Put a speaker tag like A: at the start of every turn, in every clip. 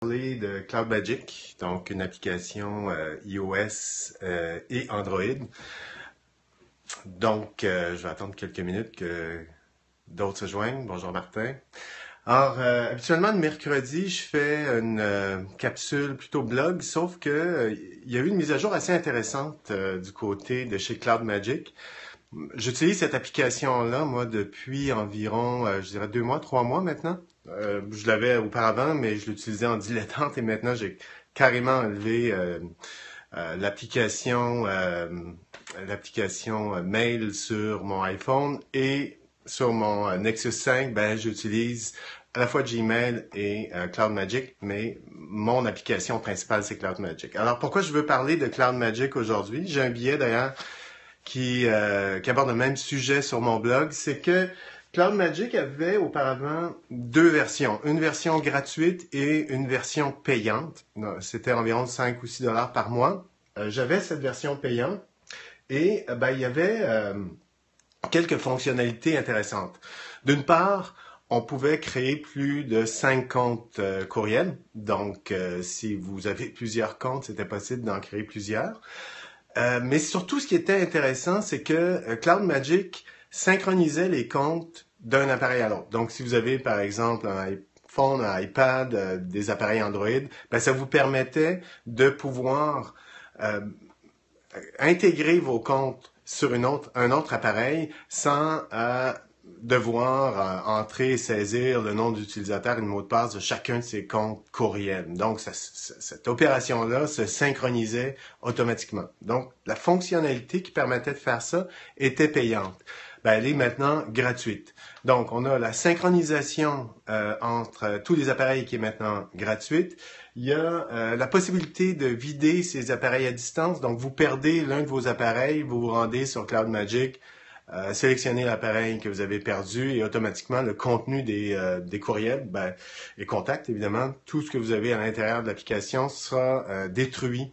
A: Parler de CloudMagic, donc une application iOS et Android. Donc, je vais attendre quelques minutes que d'autres se joignent. Bonjour Martin. Alors, habituellement le mercredi, je fais une capsule plutôt blog, sauf que il y a eu une mise à jour assez intéressante du côté de chez CloudMagic. J'utilise cette application-là, moi, depuis environ, je dirais 2 mois, 3 mois maintenant. Je l'avais auparavant, mais je l'utilisais en dilettante et maintenant j'ai carrément enlevé l'application mail sur mon iPhone et sur mon Nexus 5, ben j'utilise à la fois Gmail et CloudMagic, mais mon application principale c'est CloudMagic. Alors pourquoi je veux parler de CloudMagic aujourd'hui? J'ai un billet d'ailleurs qui aborde le même sujet sur mon blog, c'est que CloudMagic avait auparavant 2 versions, une version gratuite et une version payante. C'était environ 5 ou 6 dollars par mois. J'avais cette version payante et il y avait quelques fonctionnalités intéressantes. D'une part, on pouvait créer plus de 5 comptes courriels. Donc, si vous avez plusieurs comptes, c'était possible d'en créer plusieurs. Mais surtout, ce qui était intéressant, c'est que CloudMagic synchronisait les comptes d'un appareil à l'autre. Donc, si vous avez, par exemple, un iPhone, un iPad, des appareils Android, ça vous permettait de pouvoir intégrer vos comptes sur un autre appareil sans devoir entrer et saisir le nom d'utilisateur et le mot de passe de chacun de ces comptes courriels. Donc, cette opération-là se synchronisait automatiquement. Donc, la fonctionnalité qui permettait de faire ça était payante. Elle est maintenant gratuite. Donc, on a la synchronisation entre tous les appareils qui est maintenant gratuite. Il y a la possibilité de vider ces appareils à distance. Donc, vous perdez l'un de vos appareils, vous vous rendez sur CloudMagic, sélectionnez l'appareil que vous avez perdu et automatiquement le contenu des courriels et contacts, évidemment, tout ce que vous avez à l'intérieur de l'application sera détruit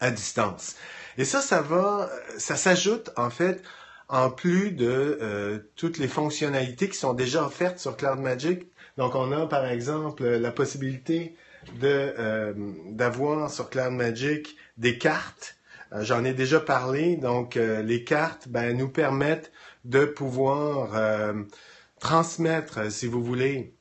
A: à distance. Et ça s'ajoute en fait en plus de toutes les fonctionnalités qui sont déjà offertes sur CloudMagic. Donc, on a par exemple la possibilité d'avoir sur CloudMagic des cartes. J'en ai déjà parlé. Donc, les cartes nous permettent de pouvoir transmettre, si vous voulez,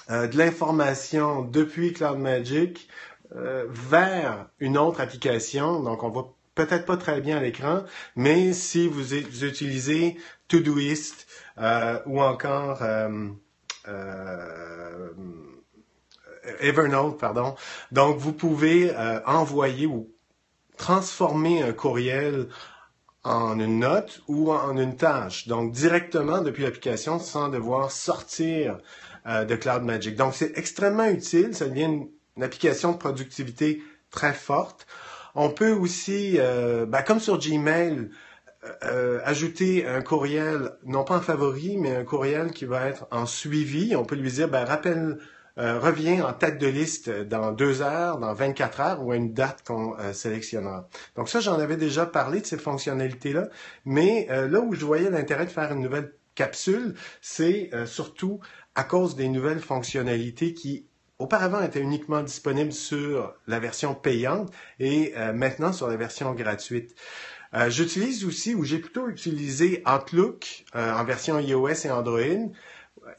A: de l'information depuis CloudMagic vers une autre application. Donc, on voit peut-être pas très bien à l'écran, mais si vous utilisez Todoist ou encore Evernote, pardon, donc vous pouvez envoyer ou transformer un courriel en une note ou en une tâche, donc directement depuis l'application sans devoir sortir de CloudMagic. Donc c'est extrêmement utile, ça devient une application de productivité très forte. On peut aussi, comme sur Gmail, ajouter un courriel, non pas en favori, mais un courriel qui va être en suivi. On peut lui dire, reviens en tête de liste dans 2 heures, dans 24 heures ou à une date qu'on sélectionnera. Donc ça, j'en avais déjà parlé de ces fonctionnalités-là, mais là où je voyais l'intérêt de faire une nouvelle capsule, c'est surtout à cause des nouvelles fonctionnalités qui auparavant était uniquement disponible sur la version payante et maintenant sur la version gratuite. J'utilise aussi, ou j'ai plutôt utilisé Outlook en version iOS et Android.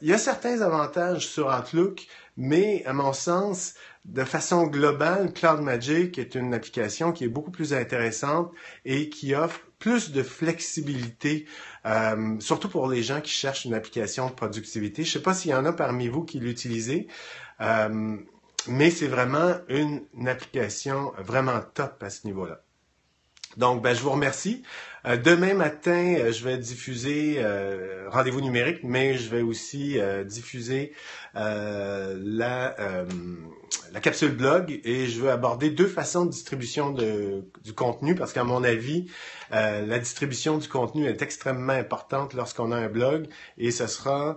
A: Il y a certains avantages sur Outlook, mais à mon sens, de façon globale, CloudMagic est une application qui est beaucoup plus intéressante et qui offre plus de flexibilité, surtout pour les gens qui cherchent une application de productivité. Je ne sais pas s'il y en a parmi vous qui l'utilisez, mais c'est vraiment une application vraiment top à ce niveau-là. Donc, je vous remercie. Demain matin, je vais diffuser Rendez-vous numérique, mais je vais aussi diffuser la capsule blog et je veux aborder 2 façons de distribution du contenu parce qu'à mon avis, la distribution du contenu est extrêmement importante lorsqu'on a un blog et ce sera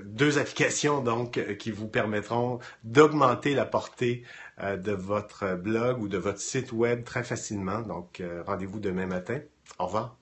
A: 2 applications donc qui vous permettront d'augmenter la portée de votre blog ou de votre site web très facilement. Donc, rendez-vous demain matin. Au revoir.